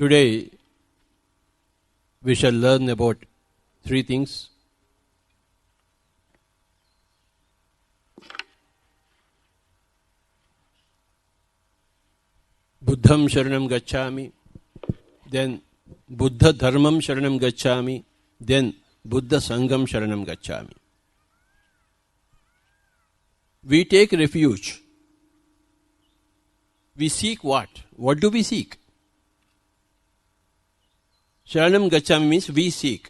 Today we shall learn about three things. Buddham Sharanam Gacchami, then Buddha Dharmam Sharanam Gacchami, then Buddha Sangam Sharanam Gacchami. We take refuge. We seek what? What do we seek? Sharanam Gacchami means we seek.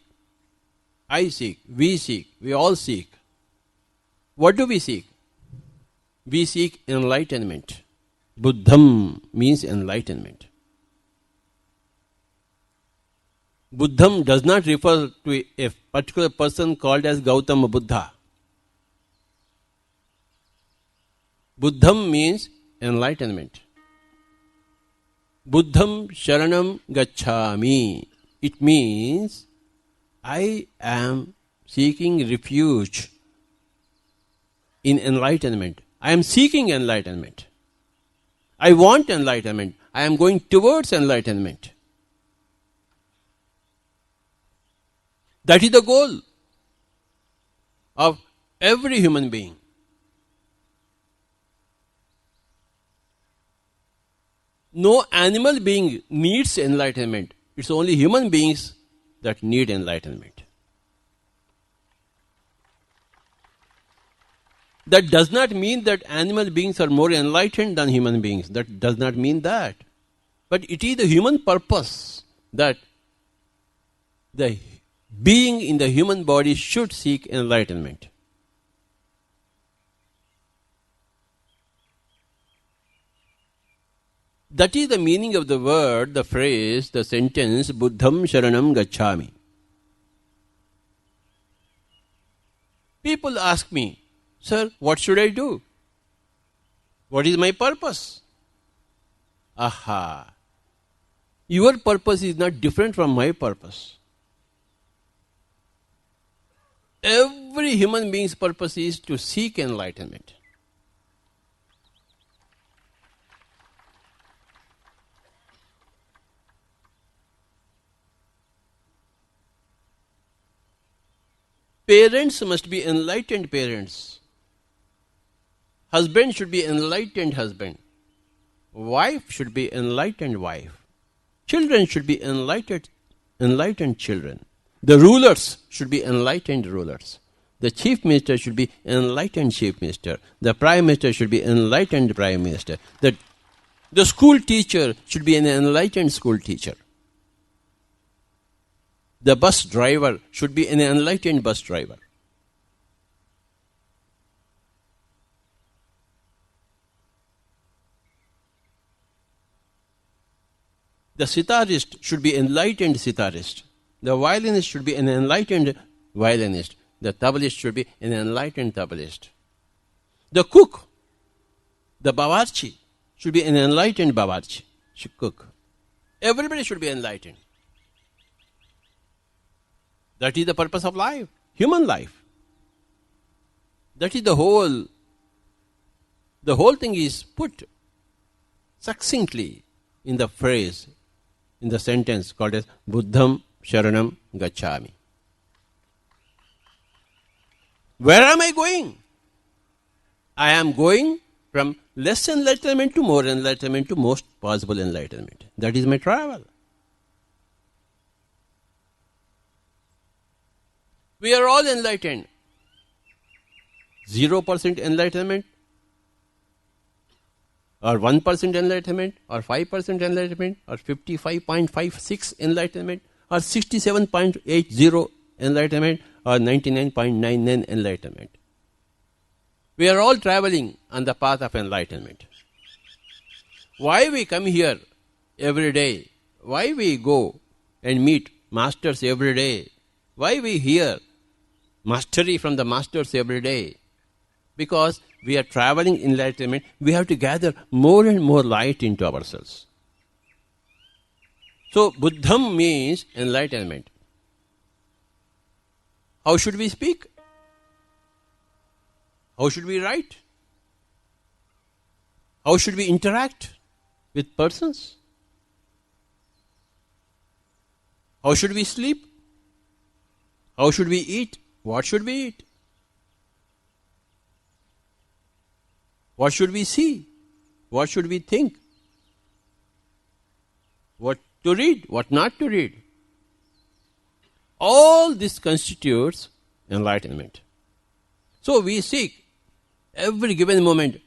I seek, we seek, we all seek. What do we seek? We seek enlightenment. Buddham means enlightenment. Buddham does not refer to a particular person called as Gautama Buddha. Buddham means enlightenment. Buddham Sharanam Gacchami. It means I am seeking refuge in enlightenment. I am seeking enlightenment. I want enlightenment. I am going towards enlightenment. That is the goal of every human being. No animal being needs enlightenment. It's only human beings that need enlightenment. That does not mean that animal beings are more enlightened than human beings. That does not mean that. But it is the human purpose that the being in the human body should seek enlightenment. That is the meaning of the word, the phrase, the sentence, Buddham Sharanam Gacchami. People ask me, Sir, what should I do? What is my purpose? Aha! Your purpose is not different from my purpose. Every human being's purpose is to seek enlightenment. Parents must be enlightened parents. Husband should be enlightened husband. Wife should be enlightened wife. Children should be enlightened children. The rulers should be enlightened rulers. The chief minister should be enlightened chief minister. The prime minister should be enlightened prime minister. The school teacher should be an enlightened school teacher. The bus driver should be an enlightened bus driver. The sitarist should be enlightened sitarist. The violinist should be an enlightened violinist. The tablaist should be an enlightened tablaist. The cook, the bawarchi, should be an enlightened bawarchi, cook. Everybody should be enlightened. That is the purpose of life, human life. That is the whole thing is put succinctly in the phrase, in the sentence called as Buddham Sharanam Gacchami. Where am I going? I am going from less enlightenment to more enlightenment to most possible enlightenment. That is my travel. We are all enlightened. 0% enlightenment, or 1% enlightenment, or 5% enlightenment, or 55.56 enlightenment, or 67.80 enlightenment, or 99.99 enlightenment. We are all traveling on the path of enlightenment. Why we come here every day? Why we go and meet masters every day? Why we hear mastery from the masters every day? Because we are traveling enlightenment, we have to gather more and more light into ourselves. So, Buddham means enlightenment. How should we speak? How should we write? How should we interact with persons? How should we sleep? How should we eat? What should we eat? What should we see? What should we think? What to read? What not to read? All this constitutes enlightenment. So we seek every given moment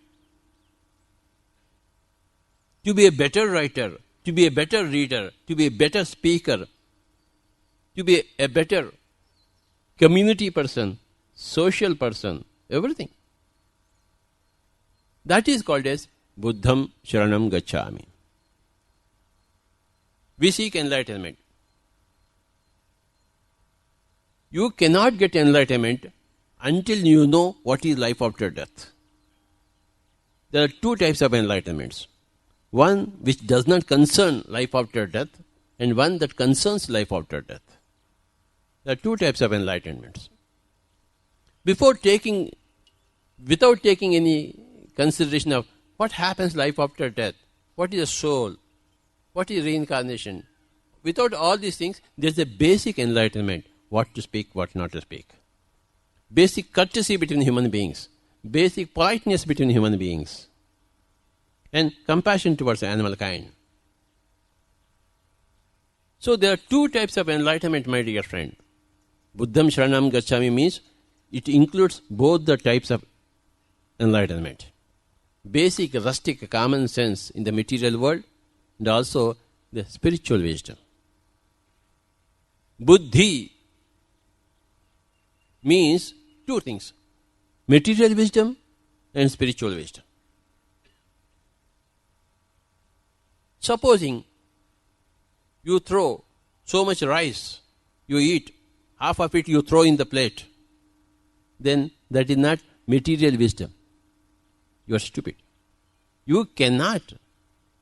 to be a better writer, to be a better reader, to be a better speaker, to be a better community person, social person, everything. That is called as Buddham Sharanam Gacchami. We seek enlightenment. You cannot get enlightenment until you know what is life after death. There are two types of enlightenments. One which does not concern life after death, and one that concerns life after death. There are two types of enlightenments. Without taking any consideration of what happens life after death, what is a soul, what is reincarnation, without all these things, there is a basic enlightenment, what to speak, what not to speak. Basic courtesy between human beings, basic politeness between human beings, and compassion towards animal kind. So there are two types of enlightenment, my dear friend. Buddham Sharanam Gacchami means it includes both the types of enlightenment. Basic, rustic, common sense in the material world, and also the spiritual wisdom. Buddhi means two things: material wisdom and spiritual wisdom. Supposing you throw so much rice, you eat, half of it you throw in the plate, then that is not material wisdom. You are stupid. You cannot.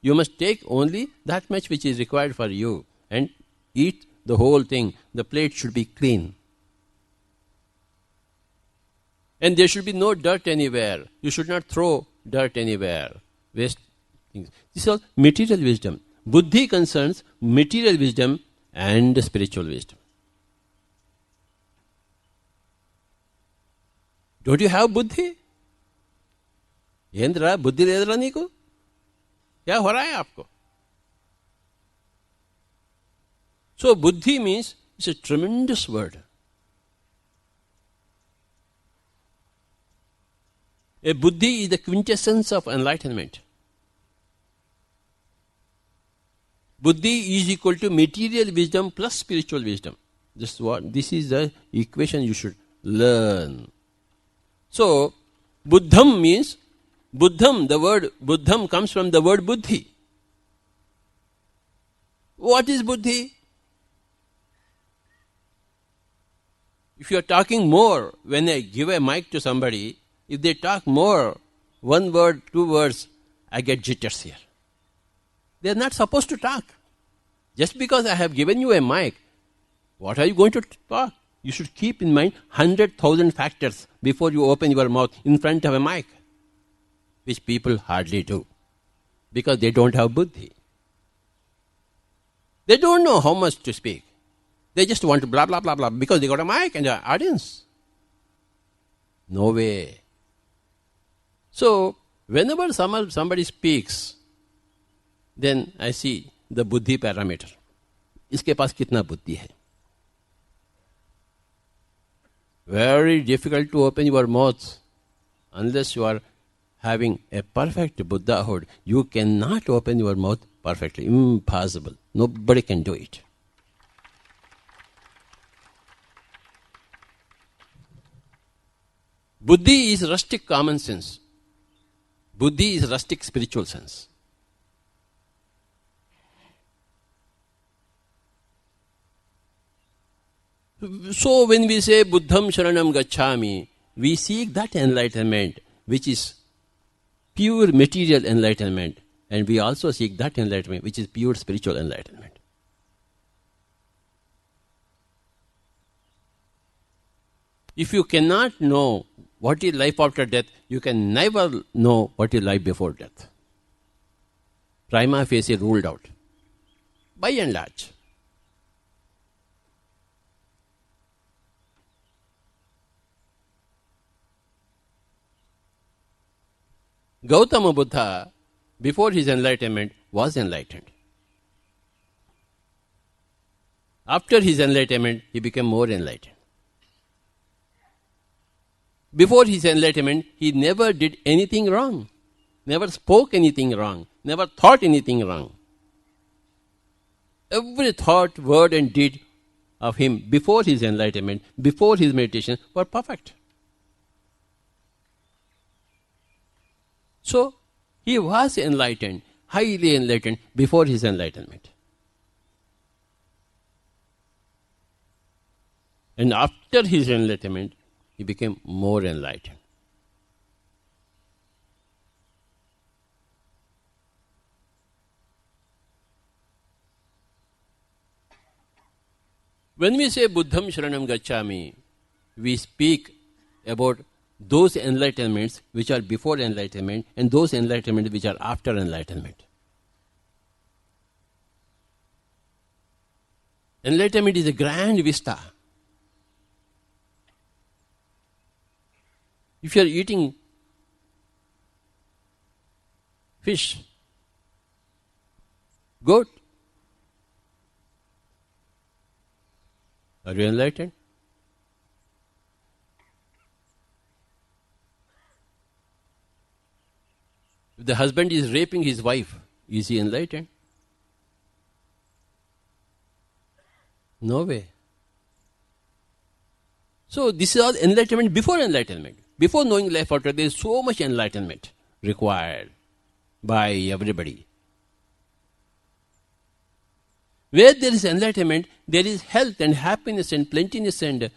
You must take only that much which is required for you and eat the whole thing. The plate should be clean. And there should be no dirt anywhere. You should not throw dirt anywhere. Waste things. This is all material wisdom. Buddhi concerns material wisdom and spiritual wisdom. Don't you have buddhi? Yendra, buddhi ledra niku? Kya ho raha hai aapko? So buddhi means it's a tremendous word. A buddhi is the quintessence of enlightenment. Buddhi is equal to material wisdom plus spiritual wisdom. This is the equation you should learn. So, Buddham means, the word Buddham comes from the word Buddhi. What is Buddhi? If you are talking more, when I give a mic to somebody, if they talk more, one word, two words, I get jitters here. They are not supposed to talk. Just because I have given you a mic, what are you going to talk? You should keep in mind 100,000 factors before you open your mouth in front of a mic, which people hardly do, because they don't have buddhi. They don't know how much to speak. They just want to blah, blah, blah, blah, because they got a mic and an audience. No way. So, whenever somebody speaks, then I see the buddhi parameter. Iske paas kitna buddhi hai? Very difficult to open your mouth unless you are having a perfect Buddhahood. You cannot open your mouth perfectly. Impossible. Nobody can do it. Buddhi is rustic common sense. Buddhi is rustic spiritual sense. So when we say Buddham Sharanam Gacchami, we seek that enlightenment which is pure material enlightenment, and we also seek that enlightenment which is pure spiritual enlightenment. If you cannot know what is life after death, you can never know what is life before death. Prima facie ruled out, by and large. Gautama Buddha, before his enlightenment, was enlightened. After his enlightenment, he became more enlightened. Before his enlightenment, he never did anything wrong, never spoke anything wrong, never thought anything wrong. Every thought, word and deed of him before his enlightenment, before his meditation, were perfect. So, he was enlightened, highly enlightened before his enlightenment. And after his enlightenment, he became more enlightened. When we say Buddham Sharanam Gacchami, we speak about those enlightenments which are before enlightenment and those enlightenments which are after enlightenment. Enlightenment is a grand vista. If you are eating fish, goat, are you enlightened? If the husband is raping his wife, is he enlightened? No way. So this is all enlightenment before enlightenment. Before knowing life after, there is so much enlightenment required by everybody. Where there is enlightenment, there is health and happiness and plentiness and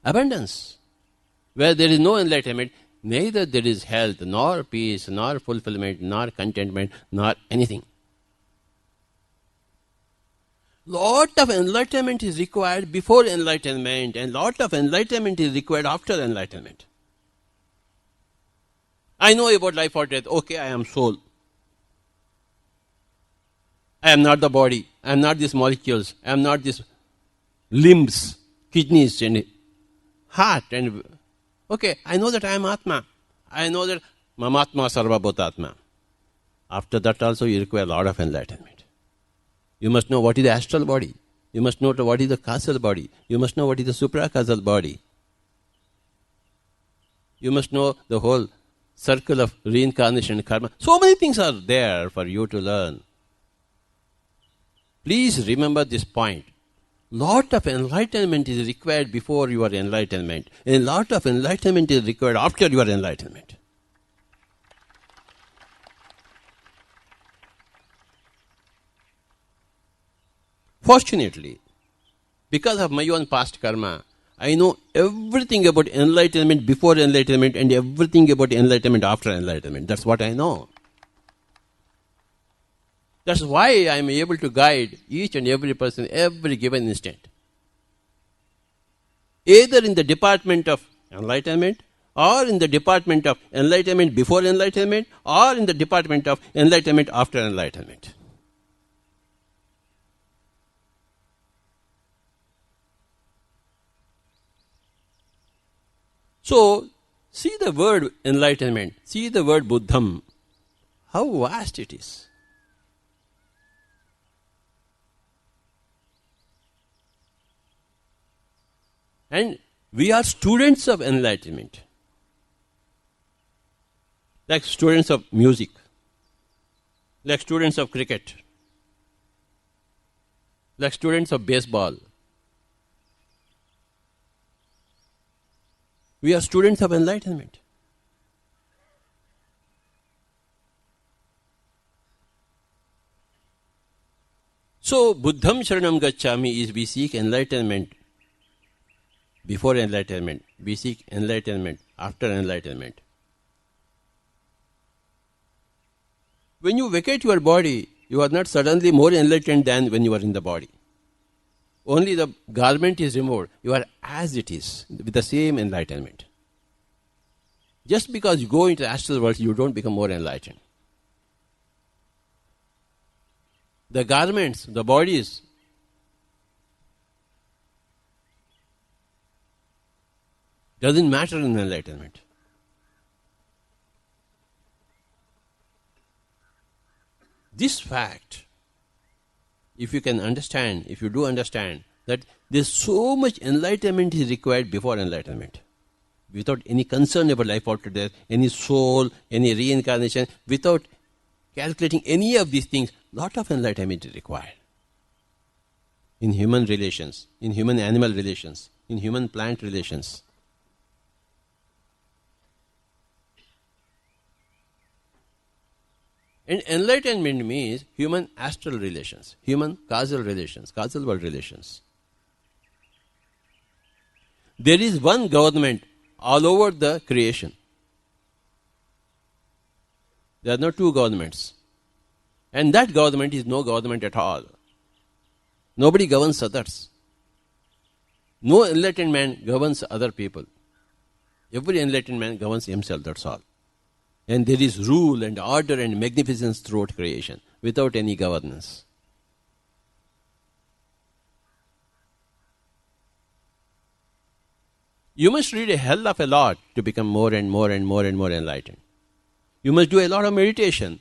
abundance. Where there is no enlightenment, neither there is health, nor peace, nor fulfillment, nor contentment, nor anything. Lot of enlightenment is required before enlightenment, and lot of enlightenment is required after enlightenment. I know about life or death. Okay, I am soul. I am not the body. I am not these molecules. I am not these limbs, kidneys and heart. And okay, I know that I am Atma. I know that Mamatma Sarva Bhutatma. After that also you require a lot of enlightenment. You must know what is the astral body. You must know what is the causal body. You must know what is the supracausal body. You must know the whole circle of reincarnation and karma. So many things are there for you to learn. Please remember this point. Lot of enlightenment is required before your enlightenment, and lot of enlightenment is required after your enlightenment. Fortunately, because of my own past karma, I know everything about enlightenment before enlightenment and everything about enlightenment after enlightenment. That's what I know. That's why I am able to guide each and every person every given instant. Either in the department of enlightenment, or in the department of enlightenment before enlightenment, or in the department of enlightenment after enlightenment. So, see the word enlightenment, see the word Buddham, how vast it is. And we are students of enlightenment. Like students of music, like students of cricket, like students of baseball. We are students of enlightenment. So, Buddham Sharanam Gacchami is we seek enlightenment before enlightenment. We seek enlightenment after enlightenment. When you vacate your body, you are not suddenly more enlightened than when you are in the body. Only the garment is removed. You are as it is, with the same enlightenment. Just because you go into the astral world, you don't become more enlightened. The garments, the bodies, doesn't matter in enlightenment. This fact, if you can understand, if you do understand that there's so much enlightenment is required before enlightenment, without any concern about life after death, any soul, any reincarnation, without calculating any of these things, lot of enlightenment is required. In human relations, in human animal relations, in human plant relations. And enlightenment means human astral relations, human causal relations, causal world relations. There is one government all over the creation. There are no two governments. And that government is no government at all. Nobody governs others. No enlightened man governs other people. Every enlightened man governs himself, that's all. And there is rule and order and magnificence throughout creation without any governance. You must read a hell of a lot to become more and more and more and more enlightened. You must do a lot of meditation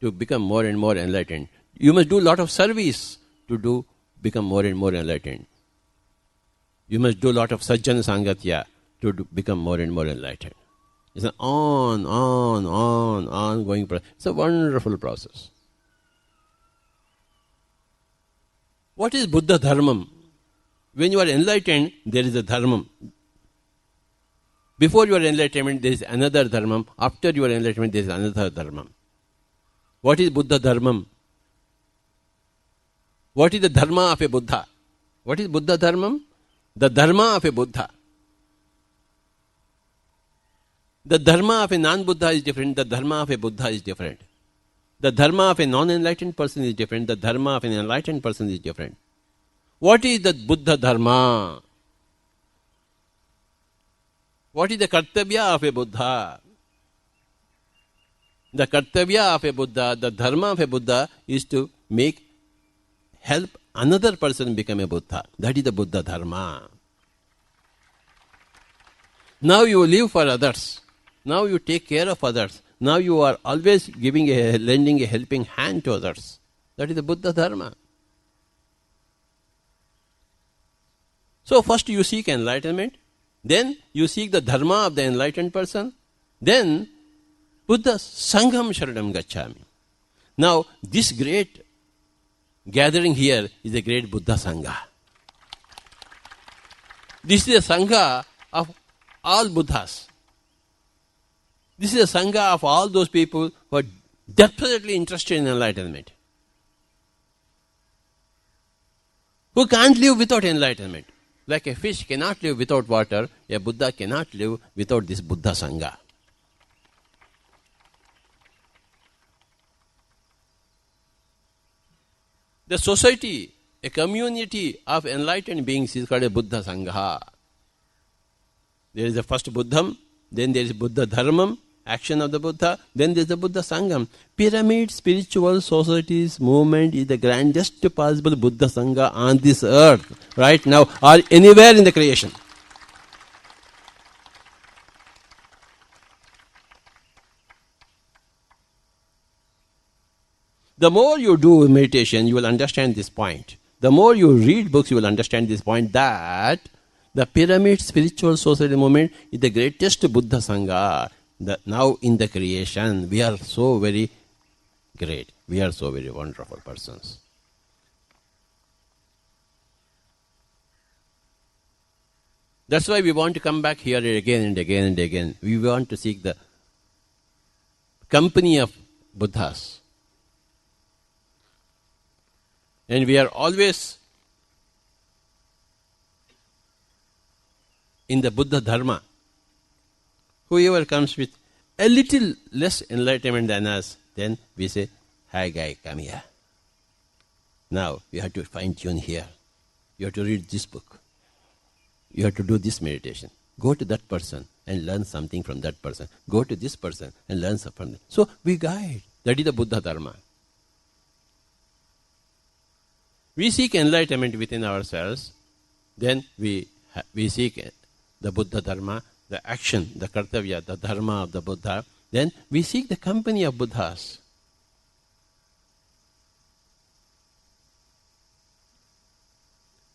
to become more and more enlightened. You must do a lot of service to become more and more enlightened. You must do a lot of sajjana sangatya to become more and more enlightened. It's an ongoing process. It's a wonderful process. What is Buddha Dharmam? When you are enlightened, there is a Dharmam. Before your enlightenment, there is another Dharmam. After your enlightenment, there is another Dharmam. What is Buddha Dharmam? What is the Dharma of a Buddha? What is Buddha Dharmam? The Dharma of a Buddha. The Dharma of a non-Buddha is different. The Dharma of a Buddha is different. The Dharma of a non-enlightened person is different. The Dharma of an enlightened person is different. What is the Buddha Dharma? What is the Kartavya of a Buddha? The Kartavya of a Buddha, the Dharma of a Buddha is to help another person become a Buddha. That is the Buddha Dharma. Now you live for others. Now you take care of others. Now you are always lending a helping hand to others. That is the Buddha Dharma. So first you seek enlightenment. Then you seek the Dharma of the enlightened person. Then Buddha Sangham Sharanam Gacchami. Now this great gathering here is a great Buddha Sangha. This is a Sangha of all Buddhas. This is a Sangha of all those people who are desperately interested in enlightenment. Who can't live without enlightenment. Like a fish cannot live without water, a Buddha cannot live without this Buddha Sangha. The society, a community of enlightened beings is called a Buddha Sangha. There is the first Buddham, then there is Buddha Dharmam, action of the Buddha, then there is the Buddha Sangham. Pyramid spiritual societies movement is the grandest possible Buddha Sangha on this earth, right now, or anywhere in the creation. The more you do meditation, you will understand this point. The more you read books, you will understand this point that the pyramid spiritual society movement is the greatest Buddha Sangha. Now in the creation, we are so very great. We are so very wonderful persons. That's why we want to come back here again and again and again. We want to seek the company of Buddhas. And we are always in the Buddha Dharma. Whoever comes with a little less enlightenment than us, then we say, "Hi guy, come here. Now you have to fine tune here. You have to read this book. You have to do this meditation. Go to that person and learn something from that person. Go to this person and learn something from them." So we guide. That is the Buddha Dharma. We seek enlightenment within ourselves, then we seek the Buddha Dharma, the action, the Kartavya, the Dharma of the Buddha. Then we seek the company of Buddhas.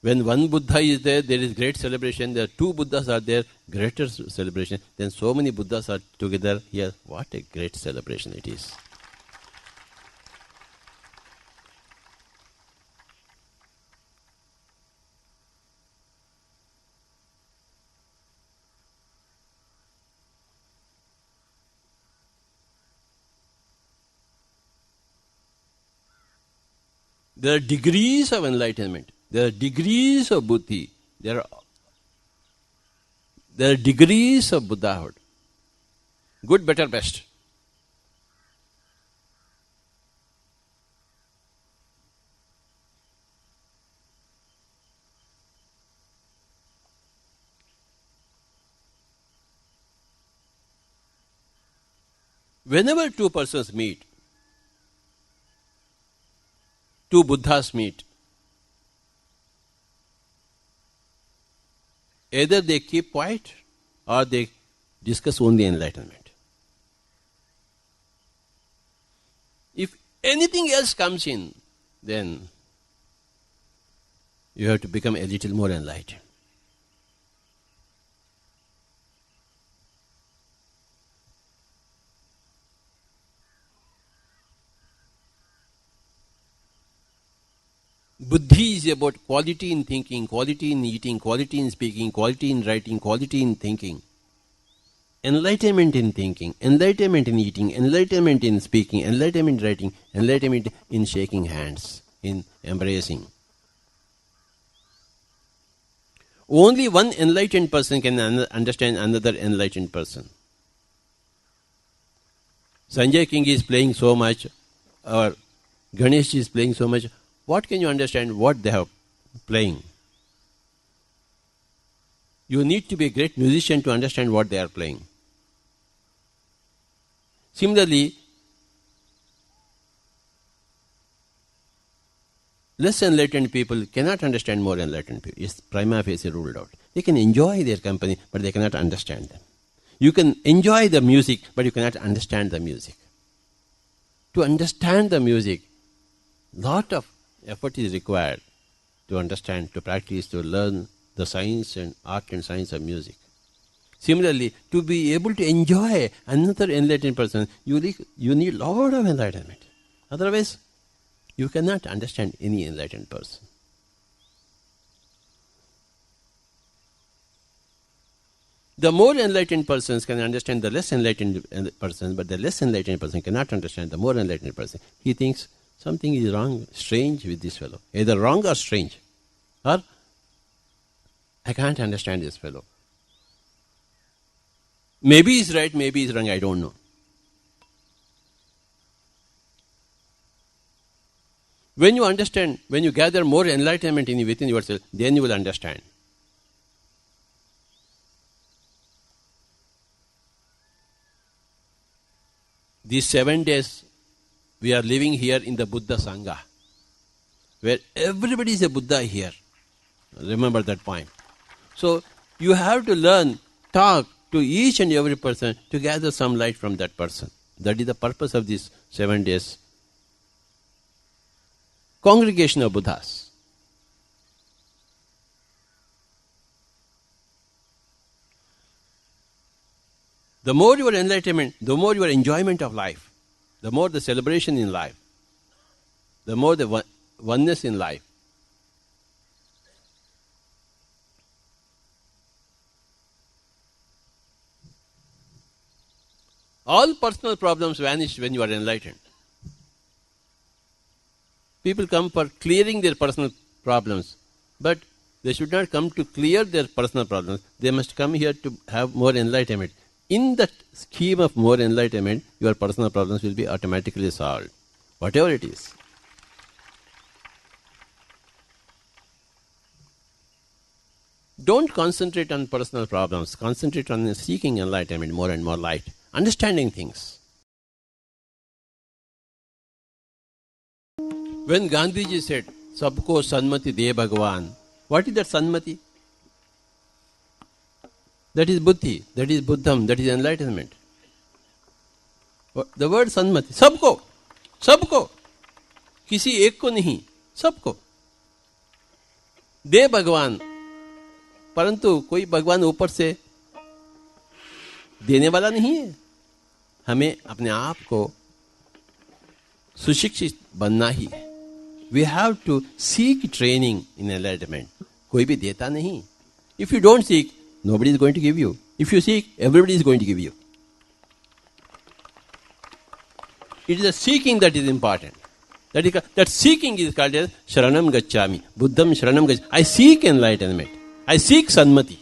When one Buddha is there, there is great celebration. There are two Buddhas are there, greater celebration. Then so many Buddhas are together here. What a great celebration it is. There are degrees of enlightenment. There are degrees of buddhi. There are degrees of Buddhahood. Good, better, best. Whenever two persons meet, two Buddhas meet, either they keep quiet or they discuss only enlightenment. If anything else comes in, then you have to become a little more enlightened. Buddhi is about quality in thinking, quality in eating, quality in speaking, quality in writing, quality in thinking. Enlightenment in thinking, enlightenment in eating, enlightenment in speaking, enlightenment in writing, enlightenment in shaking hands, in embracing. Only one enlightened person can understand another enlightened person. Sanjay King is playing so much, or Ganesh is playing so much. What can you understand what they are playing? You need to be a great musician to understand what they are playing. Similarly, less enlightened people cannot understand more enlightened people. It's prima facie ruled out. They can enjoy their company, but they cannot understand them. You can enjoy the music, but you cannot understand the music. To understand the music, lot of effort is required to understand, to practice, to learn the science and art and science of music. Similarly, to be able to enjoy another enlightened person, you need a lot of enlightenment. Otherwise, you cannot understand any enlightened person. The more enlightened persons can understand the less enlightened person, but the less enlightened person cannot understand the more enlightened person. He thinks something is wrong, strange with this fellow. Either wrong or strange. Or, I can't understand this fellow. Maybe he's right, maybe he's wrong, I don't know. When you understand, when you gather more enlightenment within yourself, then you will understand. These 7 days, we are living here in the Buddha Sangha, where everybody is a Buddha here. Remember that point. So, you have to learn, talk to each and every person to gather some light from that person. That is the purpose of these 7 days. Congregation of Buddhas. The more your enlightenment, the more your enjoyment of life, the more the celebration in life, the more the oneness in life. All personal problems vanish when you are enlightened. People come for clearing their personal problems, but they should not come to clear their personal problems. They must come here to have more enlightenment. In that scheme of more enlightenment, your personal problems will be automatically solved, whatever it is. Don't concentrate on personal problems. Concentrate on seeking enlightenment, more and more light, understanding things. When Gandhiji said, Sabko Sanmati De Bhagwan, what is that Sanmati? That is Buddhi, that is Buddham, that is enlightenment. The word Sanmati, Sabko, Sabko, Kisi ek ko nahi, Sabko. दे भगवान, परंतु कोई भगवान ऊपर से देने वाला नहीं है। हमें अपने आप को सुशिक्षित बनना ही है। We have to seek training in enlightenment. कोई भी देता नहीं। If you don't seek, nobody is going to give you. If you seek, everybody is going to give you. It is the seeking that is important. That seeking is called as Sharanam Gacchami. Buddham Sharanam Gacchami. I seek enlightenment. I seek Sanmati.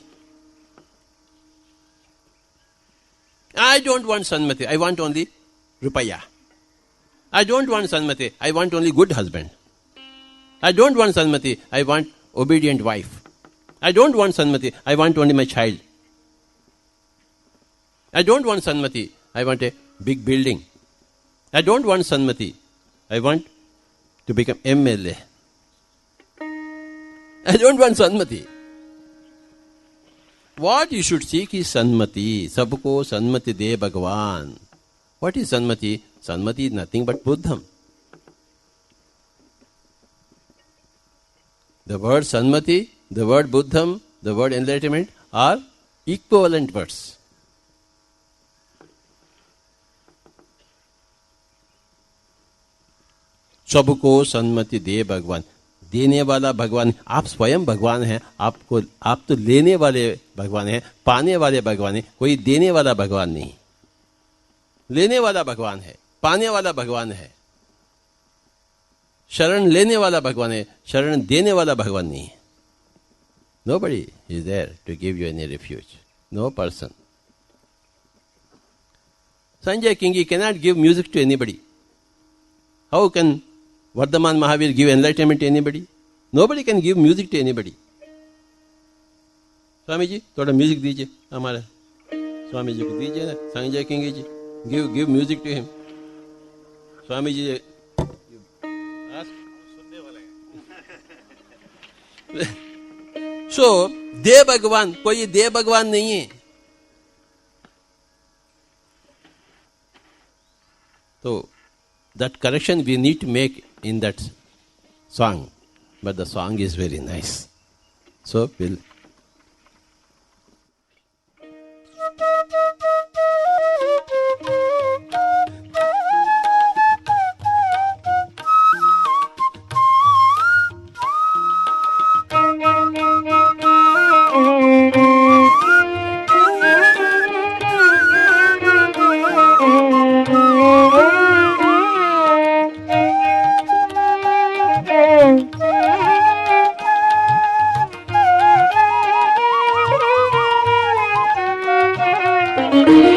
I don't want Sanmati. I want only Rupaya. I don't want Sanmati. I want only good husband. I don't want Sanmati. I want obedient wife. I don't want Sanmati. I want only my child. I don't want Sanmati. I want a big building. I don't want Sanmati. I want to become MLA. I don't want Sanmati. What you should seek is Sanmati. Sabko Sanmati de Bhagavan. What is Sanmati? Sanmati is nothing but Buddham. The word Sanmati, the word Buddham, the word enlightenment are equivalent words. सबको सन्मति दे भगवान. देने वाला भगवान. आप स्वयं भगवान हैं. आप तो लेने वाले भगवान हैं, पाने वाले भगवान हैं. कोई देने वाला भगवान नहीं. लेने वाला भगवान है, पाने वाला भगवान है. शरण लेने वाला भगवान है, शरण देने वाला भगवान नहीं है. Nobody is there to give you any refuge. No person. Sanjay Kingi cannot give music to anybody. How can Vardhaman Mahavir give enlightenment to anybody? Nobody can give music to anybody. Swami ji थोड़ा music दीजिए. हमारे स्वामी जी को दीजिए ना. संजय किंगी जी, give music to him. Swami ji So दे भगवान, कोई दे भगवान नहीं है. तो that correction we need to make in that song, but the song is very nice. So we'll Thank you.